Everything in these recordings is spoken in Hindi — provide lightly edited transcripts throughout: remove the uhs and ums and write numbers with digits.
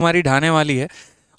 हमारी ढाने वाली है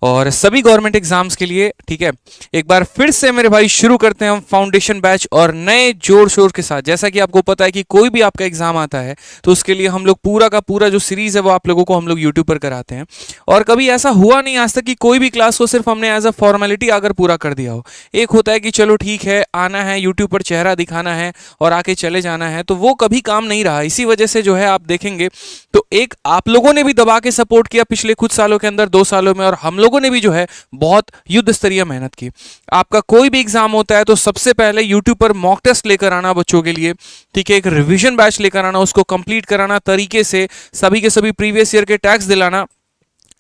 और सभी गवर्नमेंट एग्जाम्स के लिए। ठीक है, एक बार फिर से मेरे भाई शुरू करते हैं हम फाउंडेशन बैच और नए जोर शोर के साथ। जैसा कि आपको पता है कि कोई भी आपका एग्जाम आता है तो उसके लिए हम लोग पूरा का पूरा जो सीरीज है वो आप लोगों को हम लोग यूट्यूब पर कराते हैं। और कभी ऐसा हुआ नहीं आज तक कि कोई भी क्लास को सिर्फ हमने एज अ फॉर्मेलिटी अगर पूरा कर दिया हो। एक होता है कि चलो ठीक है, आना है यूट्यूब पर, चेहरा दिखाना है और आके चले जाना है, तो वो कभी काम नहीं रहा। इसी वजह से जो है आप देखेंगे तो एक आप लोगों ने भी दबा के सपोर्ट किया पिछले कुछ सालों के अंदर, 2 सालों में, और हम लोगों ने भी जो है बहुत युद्ध स्तरीय मेहनत की। आपका कोई भी एग्जाम होता है तो सबसे पहले यूट्यूब पर मॉक टेस्ट लेकर आना बच्चों के लिए। ठीक है, एक रिवीजन बैच लेकर आना, उसको कंप्लीट कराना तरीके से, सभी के सभी प्रीवियस ईयर के टैक्स दिलाना।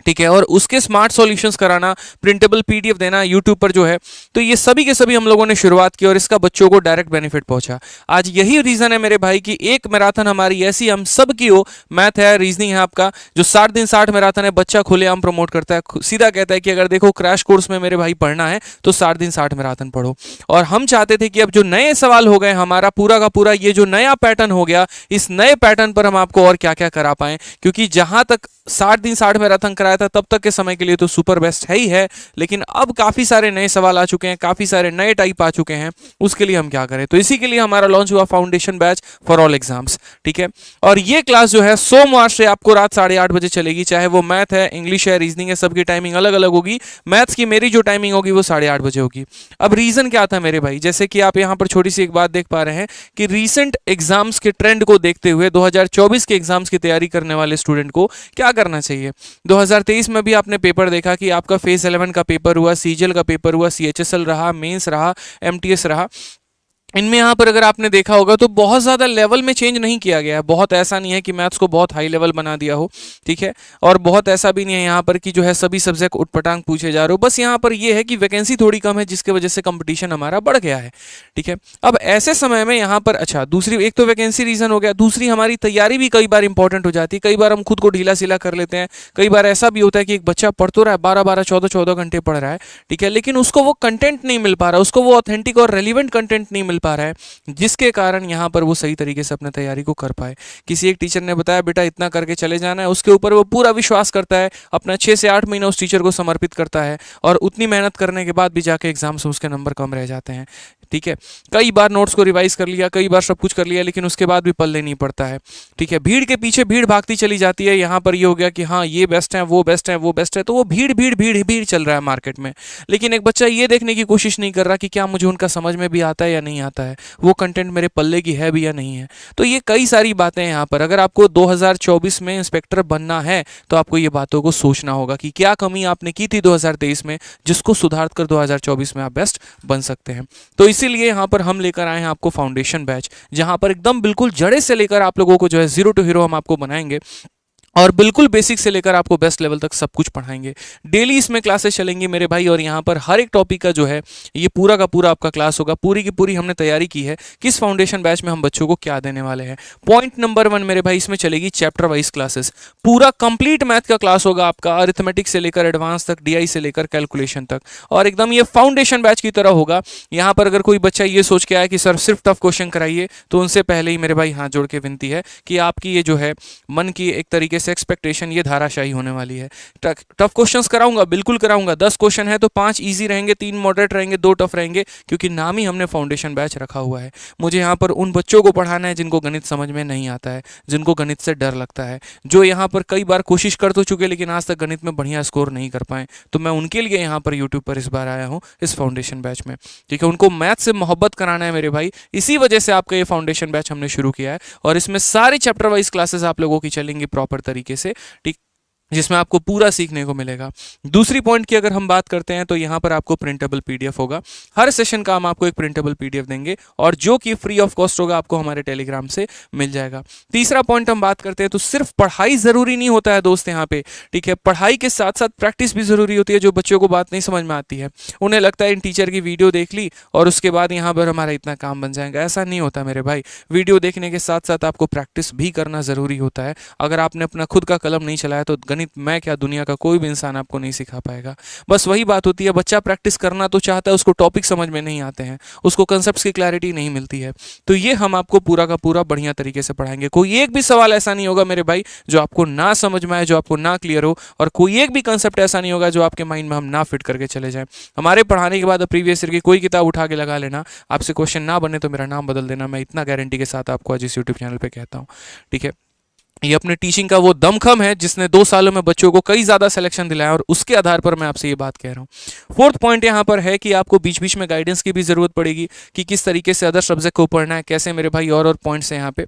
ठीक है, और उसके स्मार्ट सॉल्यूशंस कराना, प्रिंटेबल पीडीएफ देना यूट्यूब पर जो है। तो ये सभी के सभी हम लोगों ने शुरुआत की और इसका बच्चों को डायरेक्ट बेनिफिट पहुंचा। आज यही रीजन है मेरे भाई कि एक मैराथन हमारी ऐसी हम सब की हो, मैथ है, रीजनिंग है आपका, जो 60 दिन 60 मैराथन है, बच्चा खुलेआम प्रमोट करता है, सीधा कहता है कि अगर देखो क्रैश कोर्स में मेरे भाई पढ़ना है तो 60 दिन 60 मैराथन पढ़ो। और हम चाहते थे कि अब जो नए सवाल हो गए, हमारा पूरा का पूरा ये जो नया पैटर्न हो गया, इस नए पैटर्न पर हम आपको और क्या क्या करा पाए। क्योंकि जहां तक 60 दिन 60 मैराथन कराया था तब तक के समय के लिए तो सुपर बेस्ट है ही है, लेकिन अब काफी सारे नए सवाल आ चुके हैं, काफी सारे नए टाइप आ चुके हैं, उसके लिए हम क्या करें। तो इसी के लिए हमारा लॉन्च हुआ foundation batch for all exams. ठीक है, और ये क्लास जो है सोमवार से आपको रात 8:30 बजे चलेगी, चाहे वो मैथ है, इंग्लिश है, रीजनिंग है, सबकी टाइमिंग अलग अलग होगी। मैथ्स की मेरी जो टाइमिंग होगी वो 8:30 बजे होगी। अब रीजन क्या था मेरे भाई, जैसे कि आप यहाँ पर छोटी सी एक बात देख पा रहे हैं कि रीसेंट एग्जाम्स के ट्रेंड को देखते हुए 2024 के एग्जाम्स की तैयारी करने वाले स्टूडेंट को क्या करना चाहिए। 2023 में भी आपने पेपर देखा कि आपका फेज 11 का पेपर हुआ, सीजीएल का पेपर हुआ, सीएचएसएल रहा, मेंस रहा, एमटीएस रहा। इनमें यहाँ पर अगर आपने देखा होगा तो बहुत ज़्यादा लेवल में चेंज नहीं किया गया है। बहुत ऐसा नहीं है कि मैथ्स को बहुत हाई लेवल बना दिया हो। ठीक है, और बहुत ऐसा भी नहीं है यहाँ पर कि जो है सभी सब्जेक्ट उटपटांग पूछे जा रहे हो। बस यहाँ पर ये है कि वैकेंसी थोड़ी कम है, जिसके वजह से कंपटीशन हमारा बढ़ गया है। ठीक है, अब ऐसे समय में यहाँ पर अच्छा, दूसरी एक तो वैकेंसी रीजन हो गया, दूसरी हमारी तैयारी भी कई बार इंपॉर्टेंट हो जाती है। कई बार हम खुद को ढीला सिला कर लेते हैं। कई बार ऐसा भी होता है कि एक बच्चा पढ़ तो रहा है, 12-12, 14-14 घंटे पढ़ रहा है। ठीक है, लेकिन उसको वो कंटेंट नहीं मिल पा रहा, उसको वो ऑथेंटिक और रेलिवेंट कंटेंट नहीं मिल पा रहा है, जिसके कारण यहाँ पर वो सही तरीके से अपनी तैयारी को कर पाए। किसी एक टीचर ने बताया बेटा इतना करके चले जाना है, उसके ऊपर वो पूरा विश्वास करता है, अपना 6 से 8 महीना उस टीचर को समर्पित करता है, और उतनी मेहनत करने के बाद भी जाके एग्जाम्स में उसके नंबर कम रह जाते हैं। ठीक है, कई बार नोट्स को रिवाइज कर लिया, कई बार सब कुछ कर लिया, लेकिन उसके बाद भी पल्ले नहीं पड़ता है। ठीक है, भीड़ के पीछे भीड़ भागती चली जाती है। यहाँ पर ये हो गया कि हाँ ये बेस्ट है, वो बेस्ट है, वो बेस्ट है, तो वो भीड़ भीड़ भीड़ भीड़ चल रहा है मार्केट में। लेकिन एक बच्चा ये देखने की कोशिश नहीं कर रहा कि क्या मुझे उनका समझ में भी आता है या नहीं आता है, वो कंटेंट मेरे पल्ले की है भी या नहीं है। तो ये कई सारी बातें हैं यहाँ पर। अगर आपको 2024 में इंस्पेक्टर बनना है तो आपको ये बातों को सोचना होगा कि क्या कमी आपने की थी 2023 में, जिसको सुधार कर 2024 में आप बेस्ट बन सकते हैं। तो इसीलिए यहाँ पर हम लेकर आए हैं आपको फाउंडेशन बैच, जहाँ पर एकदम बिल्कुल जड़े से लेकर आप लोगों को जो है 0 to हीरो हम आपको बनाएंगे, और बिल्कुल बेसिक से लेकर आपको बेस्ट लेवल तक सब कुछ पढ़ाएंगे। डेली इसमें क्लासेस चलेंगी मेरे भाई, और यहाँ पर हर एक टॉपिक का जो है ये पूरा का पूरा आपका क्लास होगा। पूरी की पूरी हमने तैयारी की है किस फाउंडेशन बैच में हम बच्चों को क्या देने वाले हैं। पॉइंट नंबर 1 मेरे भाई, इसमें चलेगी चैप्टर वाइज क्लासेस। पूरा कंप्लीट मैथ का क्लास होगा आपका, अरिथमेटिक से लेकर एडवांस तक, डीआई से लेकर कैलकुलेशन तक, और एकदम ये फाउंडेशन बैच की तरह होगा। यहाँ पर अगर कोई बच्चा ये सोच के आया कि सर सिर्फ टफ क्वेश्चन कराइए, तो उनसे पहले ही मेरे भाई हाथ जोड़ के विनती है कि आपकी ये जो है मन की एक तरीके से एक्सपेक्टेशन ये धाराशाही होने वाली है। टफ क्वेश्चंस कराऊंगा, बिल्कुल कराऊंगा। 10 क्वेश्चन है तो 5 इजी रहेंगे, 3 मॉडरेट रहेंगे, 2 टफ रहेंगे, क्योंकि नाम ही हमने फाउंडेशन बैच रखा हुआ है। मुझे यहाँ पर उन बच्चों को पढ़ाना है जिनको गणित समझ में नहीं आता है, जिनको गणित से डर लगता है, जो यहाँ पर कई बार कोशिश कर तो चुके लेकिन आज तक गणित में बढ़िया स्कोर नहीं कर पाए। तो मैं उनके लिए यहाँ पर यूट्यूब पर इस बार आया हूँ इस फाउंडेशन बैच में। ठीक है, उनको मैथ से मोहब्बत कराना है मेरे भाई, इसी वजह से आपका ये फाउंडेशन बैच हमने शुरू किया है। और इसमें सारे चैप्टर वाइज क्लासेस आप लोगों की चलेंगी प्रॉपर तरीके से, ठीक, जिसमें आपको पूरा सीखने को मिलेगा। दूसरी पॉइंट की अगर हम बात करते हैं तो यहाँ पर आपको प्रिंटेबल पीडीएफ होगा। हर सेशन का हम आपको एक प्रिंटेबल पीडीएफ देंगे, और जो कि फ्री ऑफ कॉस्ट होगा, आपको हमारे टेलीग्राम से मिल जाएगा। तीसरा पॉइंट हम बात करते हैं तो सिर्फ पढ़ाई जरूरी नहीं होता है दोस्त यहाँ पे। ठीक है, पढ़ाई के साथ साथ प्रैक्टिस भी जरूरी होती है। जो बच्चों को बात नहीं समझ में आती है, उन्हें लगता है इन टीचर की वीडियो देख ली और उसके बाद यहाँ पर हमारा इतना काम बन जाएगा। ऐसा नहीं होता मेरे भाई। वीडियो देखने के साथ साथ आपको प्रैक्टिस भी करना जरूरी होता है। अगर आपने अपना खुद का कलम नहीं चलाया तो गणित गणित मैं क्या दुनिया का कोई भी इंसान आपको नहीं सिखा पाएगा। बस वही बात होती है, बच्चा प्रैक्टिस करना तो चाहता है, उसको टॉपिक समझ में नहीं आते हैं, उसको कंसेप्ट्स की क्लैरिटी नहीं मिलती है। तो ये हम आपको पूरा का पूरा बढ़िया तरीके से पढ़ाएंगे। कोई एक भी सवाल ऐसा नहीं होगा मेरे भाई जो आपको ना समझ में आए, जो आपको ना क्लियर हो, और कोई एक भी कंसेप्ट ऐसा नहीं होगा जो आपके माइंड में हम ना फिट करके चले जाएं। हमारे पढ़ाने के बाद प्रीवियस ईयर की कोई किताब उठा के लगा लेना, आपसे क्वेश्चन ना बने तो मेरा नाम बदल देना, मैं इतना गारंटी के साथ आपको आज इस यूट्यूब चैनल पे कहता हूँ। ठीक है, ये अपने टीचिंग का वो दमखम है जिसने 2 सालों में बच्चों को कई ज़्यादा सिलेक्शन दिलाया, और उसके आधार पर मैं आपसे ये बात कह रहा हूँ। फोर्थ पॉइंट यहाँ पर है कि आपको बीच बीच में गाइडेंस की भी ज़रूरत पड़ेगी कि किस तरीके से अदर सब्जेक्ट को पढ़ना है, कैसे मेरे भाई, और पॉइंट्स हैं यहाँ पे,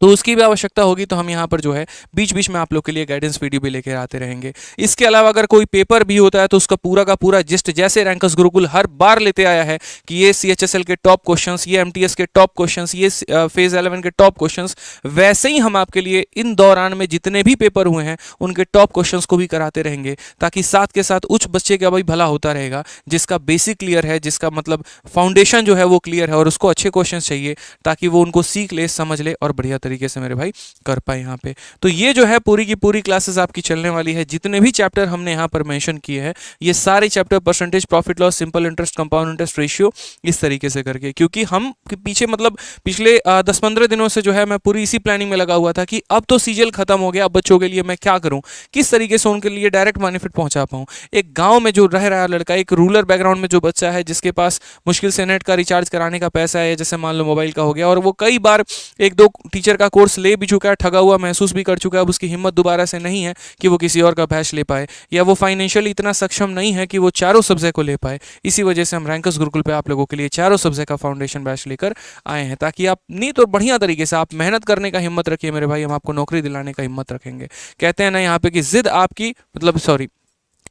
तो उसकी भी आवश्यकता होगी। तो हम यहाँ पर जो है बीच बीच में आप लोग के लिए गाइडेंस वीडियो भी लेकर आते रहेंगे। इसके अलावा अगर कोई पेपर भी होता है तो उसका पूरा का पूरा जिस्ट, जैसे रैंकर्स गुरुकुल हर बार लेते आया है कि ये CHSL के टॉप क्वेश्चंस, ये MTS के टॉप क्वेश्चंस, ये फेज 11 के टॉप क्वेश्चंस, वैसे ही हम आपके लिए इन दौरान में जितने भी पेपर हुए हैं उनके टॉप क्वेश्चंस को भी कराते रहेंगे, ताकि साथ के साथ उस बच्चे का भी भला होता रहेगा जिसका बेसिक क्लियर है, जिसका मतलब फाउंडेशन जो है वो क्लियर है, और उसको अच्छे क्वेश्चन चाहिए ताकि वो उनको सीख ले, समझ ले और बढ़िया तरीके से मेरे भाई कर पाए यहाँ पे। तो ये जो है पूरी की पूरी क्लासेस आपकी चलने वाली है। जितने भी चैप्टर हमने यहाँ पर मेंशन किए हैं, ये सारे chapter percentage, profit loss, simple interest, compound interest ratio, इस तरीके से करके, क्योंकि हम पीछे मतलब पिछले 10-15 दिनों से जो है मैं पूरी इसी प्लानिंग में लगा हुआ था कि अब तो सीजल खत्म हो गया, अब बच्चों के लिए मैं क्या करूं, किस तरीके से उनके लिए डायरेक्ट बेनिफिट पहुंचा पाऊं। एक गांव में जो रह रहा लड़का, एक रूरल बैकग्राउंड में जो बच्चा है, जिसके पास मुश्किल से नेट का रिचार्ज कराने का पैसा है, जैसे मान लो मोबाइल का हो गया, और वो कई बार 1-2 टीचर का कोर्स ले भी चुका है, ठगा हुआ महसूस भी कर चुका है, अब उसकी हिम्मत दोबारा से नहीं है कि वो किसी और का बैच ले पाए, या वो फाइनेंशियली इतना सक्षम नहीं है कि वो चारों सब्जेक्ट को ले पाए। इसी वजह से हम रैंकर्स गुरुकुल पे आप लोगों के लिए चारों सब्जेक्ट का फाउंडेशन बैच लेकर आए हैं, ताकि आप नहीं तो बढ़िया तरीके से आप मेहनत करने का हिम्मत रखिए मेरे भाई, हम आपको नौकरी दिलाने का हिम्मत रखेंगे। कहते हैं ना यहाँ पे कि जिद आपकी, मतलब सॉरी,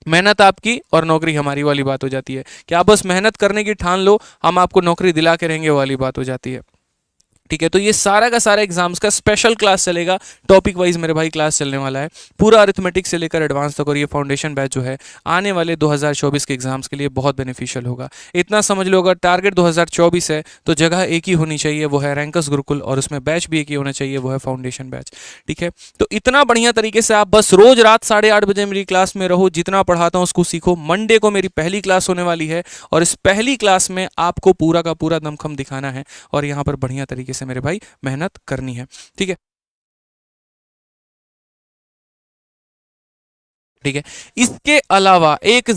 मेहनत आपकी और नौकरी हमारी वाली बात हो जाती है कि आप बस मेहनत करने की ठान लो, हम आपको नौकरी दिला के रहेंगे वाली बात हो जाती है। ठीक है, तो ये सारा का सारा एग्जाम्स का स्पेशल क्लास चलेगा, टॉपिक वाइज मेरे भाई क्लास चलने वाला है, पूरा अरिथमेटिक से लेकर एडवांस तक, और ये फाउंडेशन बैच जो है आने वाले 2024 के एग्जाम्स के लिए बहुत बेनिफिशियल होगा। इतना समझ लो, अगर टारगेट 2024 है तो जगह एक ही होनी चाहिए, वो है रैंकर्स गुरुकुल, और उसमें बैच भी एक ही होना चाहिए, वो है फाउंडेशन बैच। ठीक है, तो इतना बढ़िया तरीके से आप बस रोज रात 8:30 बजे मेरी क्लास में रहो, जितना पढ़ाता हूँ उसको सीखो। मंडे को मेरी पहली क्लास होने वाली है, और इस पहली क्लास में आपको पूरा का पूरा दमखम दिखाना है, और यहाँ पर बढ़िया तरीके से मेरे भाई मेहनत करनी है। ठीक है, ठीक है, इसके अलावा एक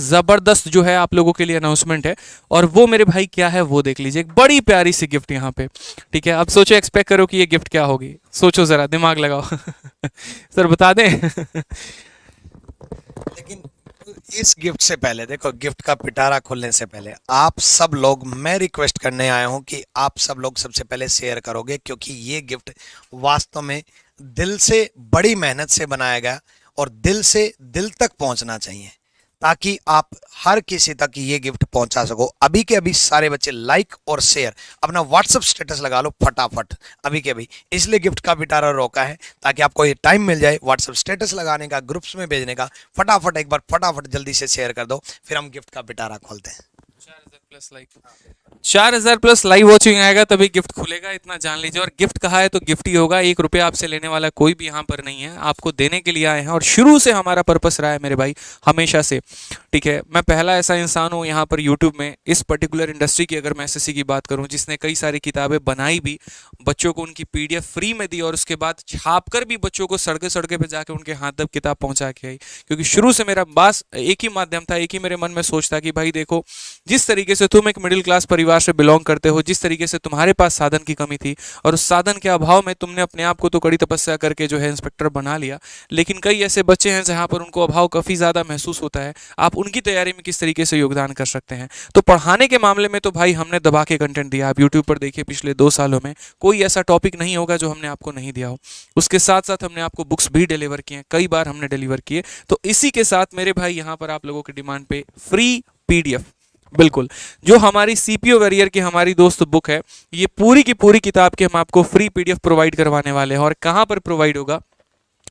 जबरदस्त जो है आप लोगों के लिए अनाउंसमेंट है, और वो मेरे भाई क्या है वो देख लीजिए। एक बड़ी प्यारी सी गिफ्ट यहाँ पे। ठीक है, अब सोचो, एक्सपेक्ट करो कि ये गिफ्ट क्या होगी, सोचो जरा, दिमाग लगाओ। सर बता दें। लेकिन इस गिफ्ट से पहले देखो, गिफ्ट का पिटारा खोलने से पहले आप सब लोग, मैं रिक्वेस्ट करने आया हूं कि आप सब लोग सबसे पहले शेयर करोगे, क्योंकि ये गिफ्ट वास्तव में दिल से, बड़ी मेहनत से बनाया गया, और दिल से दिल तक पहुंचना चाहिए, ताकि आप हर किसी तक ये गिफ्ट पहुंचा सको। अभी के अभी सारे बच्चे लाइक और शेयर, अपना व्हाट्सएप स्टेटस लगा लो फटाफट अभी के अभी। इसलिए गिफ्ट का पिटारा रोका है, ताकि आपको ये टाइम मिल जाए व्हाट्सएप स्टेटस लगाने का, ग्रुप्स में भेजने का। फटाफट एक बार फटाफट जल्दी से शेयर कर दो, फिर हम गिफ्ट का पिटारा खोलते हैं। 4,000 प्लस लाइव वॉचिंग आएगा तभी गिफ्ट खुलेगा, इतना जान लीजिए। और गिफ्ट कहा है तो गिफ्ट ही होगा, 1 रुपया आपसे लेने वाला कोई भी यहाँ पर नहीं है, आपको देने के लिए आए हैं, और शुरू से हमारा पर्पस रहा है मेरे भाई, हमेशा से। ठीक है, मैं पहला ऐसा इंसान हूँ यहाँ पर यूट्यूब में, इस पर्टिकुलर इंडस्ट्री की अगर मैं SSC की बात करूँ, जिसने कई सारी किताबें बनाई भी, बच्चों को उनकी PDF फ्री में दी, और उसके बाद छाप कर भी बच्चों को सड़के सड़के पे जाके उनके हाथ तक किताब पहुंचा के आई। क्योंकि शुरू से मेरा बस एक ही माध्यम था, एक ही मेरे मन में सोच था कि भाई देखो, जिस तरीके से तुम एक मिडिल क्लास परिवार से बिलोंग करते हो, जिस तरीके से तुम्हारे पास साधन की कमी थी, और उस साधन के अभाव में तुमने अपने आप को तो कड़ी तपस्या करके जो है इंस्पेक्टर बना लिया, लेकिन कई ऐसे बच्चे हैं जहां पर उनको अभाव काफ़ी ज़्यादा महसूस होता है, आप उनकी तैयारी में किस तरीके से योगदान कर सकते हैं। तो पढ़ाने के मामले में तो भाई हमने दबा के कंटेंट दिया। आप यूट्यूब पर देखिए, पिछले 2 सालों में कोई ऐसा टॉपिक नहीं होगा जो हमने आपको नहीं दिया हो। उसके साथ साथ हमने आपको बुक्स भी डिलीवर किए हैं, कई बार हमने डिलीवर किए। तो इसी के साथ मेरे भाई यहाँ पर आप लोगों की डिमांड पे फ्री PDF, बिल्कुल, जो हमारी CPO वॉरियर की हमारी दोस्त बुक है, ये पूरी की पूरी किताब के हम आपको फ्री PDF प्रोवाइड करवाने वाले हैं। और कहाँ पर प्रोवाइड होगा,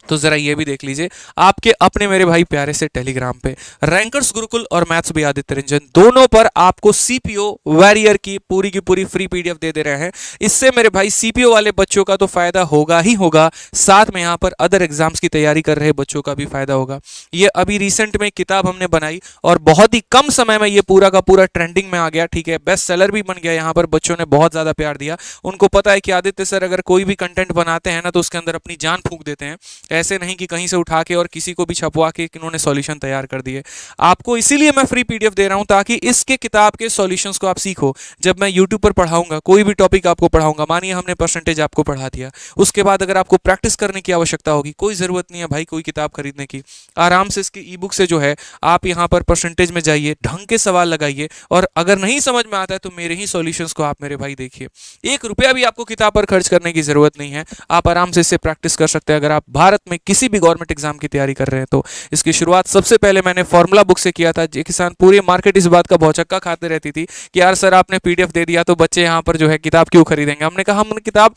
तो जरा ये भी देख लीजिए आपके अपने मेरे भाई प्यारे से टेलीग्राम पे रैंकर्स गुरुकुल और मैथ्स भी आदित्य रंजन दोनों पर आपको सीपीओ वॉरियर की पूरी फ्री पीडीएफ दे रहे हैं। इससे मेरे भाई सीपीओ वाले बच्चों का तो फायदा होगा ही होगा, साथ में यहाँ पर अदर एग्जाम्स की तैयारी कर रहे बच्चों का भी फायदा होगा। ये अभी रिसेंट में किताब हमने बनाई और बहुत ही कम समय में ये पूरा का पूरा ट्रेंडिंग में आ गया, ठीक है, बेस्ट सेलर भी बन गया। यहाँ पर बच्चों ने बहुत ज्यादा प्यार दिया। उनको पता है कि आदित्य सर अगर कोई भी कंटेंट बनाते हैं ना तो उसके अंदर अपनी जान फूंक देते हैं, ऐसे नहीं कि कहीं से उठा के और किसी को भी छपवा के इन्होंने सॉल्यूशन तैयार कर दिए। आपको इसीलिए मैं फ्री पीडीएफ दे रहा हूं ताकि इसके किताब के सॉल्यूशंस को आप सीखो। जब मैं यूट्यूब पर पढ़ाऊंगा, कोई भी टॉपिक आपको पढ़ाऊंगा, मानिए हमने परसेंटेज आपको पढ़ा दिया, उसके बाद अगर आपको प्रैक्टिस करने की आवश्यकता होगी, कोई जरूरत नहीं है भाई कोई किताब खरीदने की, आराम से इसके ई बुक से जो है आप यहाँ पर परसेंटेज में जाइए, ढंग के सवाल लगाइए और अगर नहीं समझ में आता है तो मेरे ही सॉल्यूशंस को आप मेरे भाई देखिए। 1 रुपया भी आपको किताब पर खर्च करने की जरूरत नहीं है, आप आराम से इससे प्रैक्टिस कर सकते हैं। अगर आप भारत में किसी भी गवर्नमेंट एग्जाम की तैयारी कर रहे हैं तो इसकी शुरुआत सबसे पहले मैंने फॉर्मूला बुक से किया था। जे किसान पूरी मार्केट इस बात का भौचक्का खाते रहती थी कि यार सर आपने पीडीएफ दे दिया तो बच्चे यहाँ पर जो है किताब क्यों खरीदेंगे। हमने कहा हमने किताब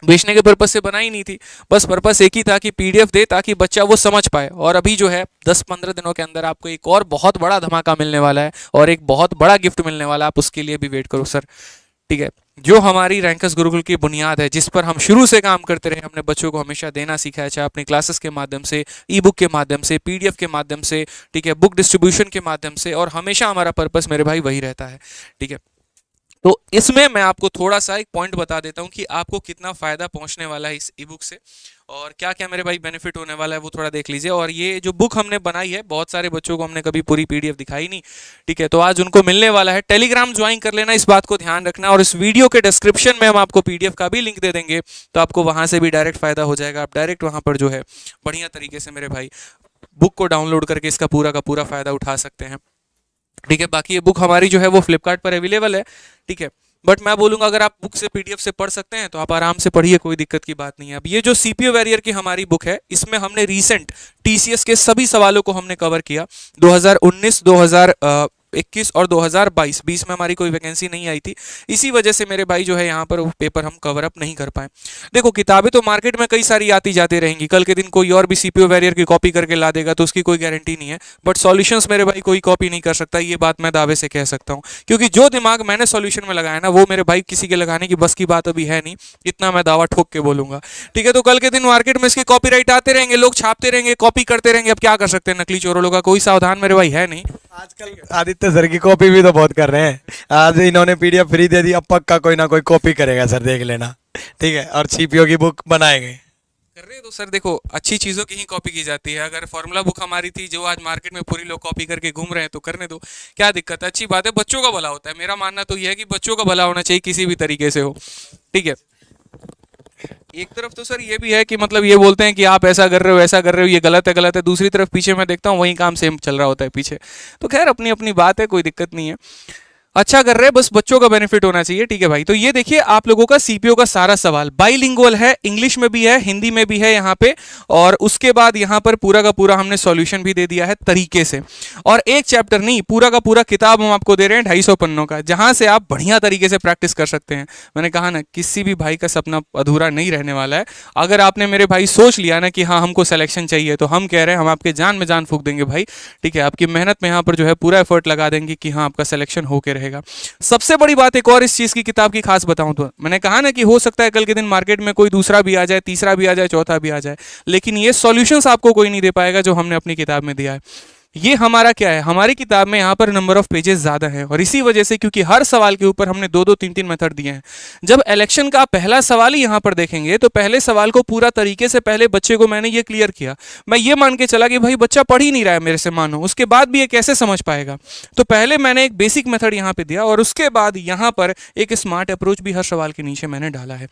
बेचने के पर्पज से बनाई नहीं थी, बस पर्पस एक ही था कि पीडीएफ दे ताकि बच्चा वो समझ पाए। और अभी जो है 10-15 दिनों के अंदर आपको एक और बहुत बड़ा धमाका मिलने वाला है और एक बहुत बड़ा गिफ्ट मिलने वाला है, आप उसके लिए भी वेट करो सर, ठीक है। जो हमारी रैंकर्स गुरुकुल की बुनियाद है, जिस पर हम शुरू से काम करते रहे, हमने बच्चों को हमेशा देना सीखा है, चाहे अपनी क्लासेस के माध्यम से, ई बुक के माध्यम से, पीडीएफ के माध्यम से, ठीक है, बुक डिस्ट्रीब्यूशन के माध्यम से, और हमेशा हमारा पर्पस मेरे भाई वही रहता है, ठीक है। तो इसमें मैं आपको थोड़ा सा एक पॉइंट बता देता हूं कि आपको कितना फायदा पहुंचने वाला है इस ई बुक से और क्या क्या मेरे भाई बेनिफिट होने वाला है वो थोड़ा देख लीजिए। और ये जो बुक हमने बनाई है, बहुत सारे बच्चों को हमने कभी पूरी पीडीएफ दिखाई नहीं, ठीक है, तो आज उनको मिलने वाला है। टेलीग्राम ज्वाइन कर लेना, इस बात को ध्यान रखना। और इस वीडियो के डिस्क्रिप्शन में हम आपको पीडीएफ का भी लिंक दे देंगे, तो आपको वहां से भी डायरेक्ट फायदा हो जाएगा। आप डायरेक्ट वहां पर जो है बढ़िया तरीके से मेरे भाई बुक को डाउनलोड करके इसका पूरा का पूरा फायदा उठा सकते हैं, ठीक है। बाकी ये बुक हमारी जो है वो फ्लिपकार्ट पर अवेलेबल है, ठीक है, बट मैं बोलूंगा अगर आप बुक से पीडीएफ से पढ़ सकते हैं तो आप आराम से पढ़िए, कोई दिक्कत की बात नहीं है। अब ये जो सीपीओ वॉरियर की हमारी बुक है, इसमें हमने रीसेंट टीसीएस के सभी सवालों को हमने कवर किया। 2019, 2021 और 2022 20 में हमारी कोई वैकेंसी नहीं आई थी, इसी वजह से मेरे भाई जो है यहाँ पर वो पेपर हम कवर अप नहीं कर पाए। देखो किताबें तो मार्केट में कई सारी आती जाती रहेंगी, कल के दिन कोई और भी सीपीओ वॉरियर की कॉपी करके ला देगा तो उसकी कोई गारंटी नहीं है, बट सॉल्यूशंस मेरे भाई कोई कॉपी नहीं कर सकता, ये बात मैं दावे से कह सकता हूँ। क्योंकि जो दिमाग मैंने सॉल्यूशन में लगाया ना, वो मेरे भाई किसी के लगाने की बस की बात अभी है नहीं, इतना मैं दावा ठोक के बोलूंगा, ठीक है। तो कल के दिन मार्केट में इसके कॉपीराइट आते रहेंगे, लोग छापते रहेंगे, कॉपी करते रहेंगे, अब क्या कर सकते हैं, नकली चोरों लोग का कोई सावधान मेरे भाई है नहीं। आजकल आदित्य सर की कॉपी भी तो बहुत कर रहे हैं, आज इन्होंने पीडीएफ फ्री दे दी, अब पक्का कोई ना कोई कॉपी करेगा सर, देख लेना, ठीक है, और सीपीओ की बुक बनाएंगे। कर रहे तो सर देखो अच्छी चीज़ों की ही कॉपी की जाती है। अगर फॉर्मूला बुक हमारी थी जो आज मार्केट में पूरी लोग कॉपी करके घूम रहे हैं तो करने दो, क्या दिक्कत है, अच्छी बात है, बच्चों का भला होता है। मेरा मानना तो यह है कि बच्चों का भला होना चाहिए किसी भी तरीके से हो, ठीक है। एक तरफ तो सर ये भी है कि मतलब ये बोलते हैं कि आप ऐसा कर रहे हो ऐसा कर रहे हो, ये गलत है, दूसरी तरफ पीछे मैं देखता हूँ वही काम सेम चल रहा होता है पीछे। तो खैर अपनी अपनी बात है, कोई दिक्कत नहीं है, अच्छा कर रहे हैं, बस बच्चों का बेनिफिट होना चाहिए, ठीक है भाई। तो ये देखिए आप लोगों का सीपीओ का सारा सवाल बाइलिंगुअल है, इंग्लिश में भी है, हिंदी में भी है यहाँ पे, और उसके बाद यहाँ पर पूरा का पूरा हमने सॉल्यूशन भी दे दिया है तरीके से। और एक चैप्टर नहीं, पूरा का पूरा किताब हम आपको दे रहे हैं 250 पन्नों का, जहां से आप बढ़िया तरीके से प्रैक्टिस कर सकते हैं। मैंने कहा ना किसी भी भाई का सपना अधूरा नहीं रहने वाला है। अगर आपने मेरे भाई सोच लिया ना कि हाँ हमको सिलेक्शन चाहिए, तो हम कह रहे हैं हम आपके जान में जान फूंक देंगे भाई, ठीक है, आपकी मेहनत में यहाँ पर जो है पूरा एफर्ट लगा देंगे कि हाँ आपका सिलेक्शन होके रहेगा। सबसे बड़ी बात एक और इस चीज की किताब की खास बताऊं तो मैंने कहा ना कि हो सकता है कल के दिन मार्केट में कोई दूसरा भी आ जाए, तीसरा भी आ जाए, चौथा भी आ जाए, लेकिन ये सॉल्यूशंस आपको कोई नहीं दे पाएगा जो हमने अपनी किताब में दिया है। ये हमारा क्या है, हमारी किताब में यहाँ पर नंबर ऑफ पेजेस ज्यादा है, और इसी वजह से क्योंकि हर सवाल के ऊपर हमने 2-2, 3-3 मेथड दिए हैं। जब इलेक्शन का पहला सवाल ही यहाँ पर देखेंगे तो पहले सवाल को पूरा तरीके से पहले बच्चे को मैंने ये क्लियर किया। मैं ये मान के चला कि भाई बच्चा पढ़ ही नहीं रहा है मेरे से, मानो उसके बाद भी ये कैसे समझ पाएगा। तो पहले मैंने एक बेसिक मेथड यहाँ पे दिया, और उसके बाद यहाँ पर एक स्मार्ट अप्रोच भी हर सवाल के नीचे मैंने डाला है,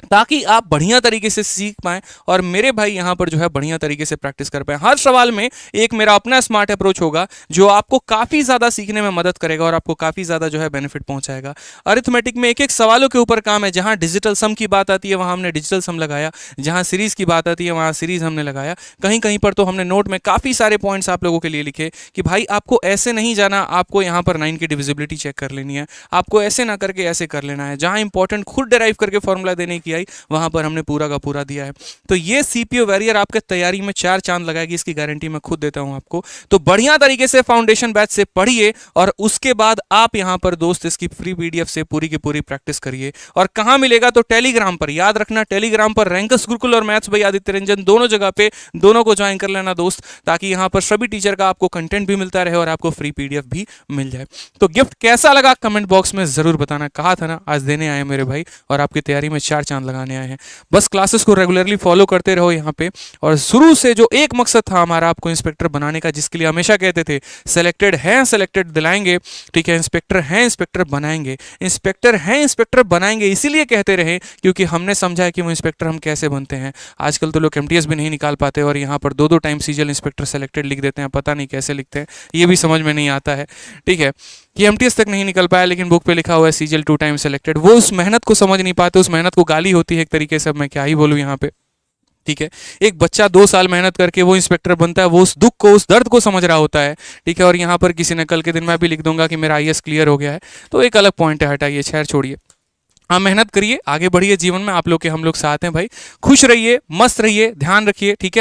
ताकि आप बढ़िया तरीके से सीख पाएं और मेरे भाई यहाँ पर जो है बढ़िया तरीके से प्रैक्टिस कर पाएं। हर सवाल में एक मेरा अपना स्मार्ट अप्रोच होगा जो आपको काफ़ी ज़्यादा सीखने में मदद करेगा और आपको काफ़ी ज़्यादा जो है बेनिफिट पहुंचाएगा। अरिथमेटिक में एक एक सवालों के ऊपर काम है, जहाँ डिजिटल सम की बात आती है वहाँ हमने डिजिटल सम लगाया, जहाँ सीरीज़ की बात आती है वहाँ सीरीज़ हमने लगाया, कहीं कहीं पर तो हमने नोट में काफ़ी सारे पॉइंट्स आप लोगों के लिए लिखे कि भाई आपको ऐसे नहीं जाना, आपको यहाँ पर 9 की डिविजिबिलिटी चेक कर लेनी है, आपको ऐसे ना करके ऐसे कर लेना है। जहाँ इंपॉर्टेंट खुद डेराइव करके फॉर्मूला देने की की आई वहां पर हमने पूरा का पूरा दिया है। तो ये सीपीओ वॉरियर आपके तैयारी में 4 चांद लगाएगी, इसकी गारंटी मैं खुद देता हूं आपको। तो बढ़िया तरीके से फाउंडेशन बैच से पढ़िए और उसके बाद आप यहां पर दोस्त इसकी फ्री पीडीएफ से पूरी की पूरी प्रैक्टिस करिए। और कहां मिलेगा? तो टेलीग्राम पर, याद रखना टेलीग्राम पर रैंकर्स गुरुकुल और मैथ्स बाय आदित्य रंजन दोनों जगह पे, दोनों को ज्वाइन कर लेना दोस्त, ताकि यहां पर सभी टीचर का आपको कंटेंट भी मिलता रहे और आपको फ्री पीडीएफ भी मिल जाए। तो गिफ्ट कैसा लगा कमेंट बॉक्स में जरूर बताना। कहा था ना आज देने आए मेरे भाई और आपकी तैयारी में 4 चांद लगाने आए हैं। बस क्लासेस को रेगुलरली फॉलो करते रहो यहाँ पे। और शुरू से जो एक मकसद था हमारा आपको इंस्पेक्टर बनाने का, जिसके लिए हमेशा कहते थे सेलेक्टेड है सेलेक्टेड दिलाएंगे, ठीक है, इंस्पेक्टर है इंस्पेक्टर बनाएंगे, इंस्पेक्टर है इंस्पेक्टर बनाएंगे, इसीलिए कहते रहे क्योंकि हमने समझा है कि वो इंस्पेक्टर हम कैसे बनते हैं। आजकल तो लोग एमटीएस भी नहीं निकाल पाते और यहाँ पर 2-2 टाइम सीजीएल इंस्पेक्टर सेलेक्टेड लिख देते हैं, पता नहीं कैसे लिखते हैं, ये भी समझ में नहीं आता है। ठीक है, कि एमटीएस तक नहीं निकल पाया लेकिन बुक पे लिखा हुआ है सीजीएल 2 टाइम सेलेक्टेड, वो उस मेहनत को समझ नहीं पाते, उस मेहनत को गाली होती है एक तरीके से। अब मैं क्या ही बोलूँ यहाँ पे। ठीक है, एक बच्चा 2 साल मेहनत करके वो इंस्पेक्टर बनता है, वो उस दुख को, उस दर्द को समझ रहा होता है। ठीक है, और यहाँ पर किसी ने कल के दिन मैं भी लिख दूंगा कि मेरा आईएएस क्लियर हो गया है, तो एक अलग पॉइंट है, हटाइए, खैर छोड़िए। हाँ, मेहनत करिए, आगे बढ़िए जीवन में, आप लोग के हम लोग साथ हैं भाई। खुश रहिए, मस्त रहिए, ध्यान रखिए, ठीक है।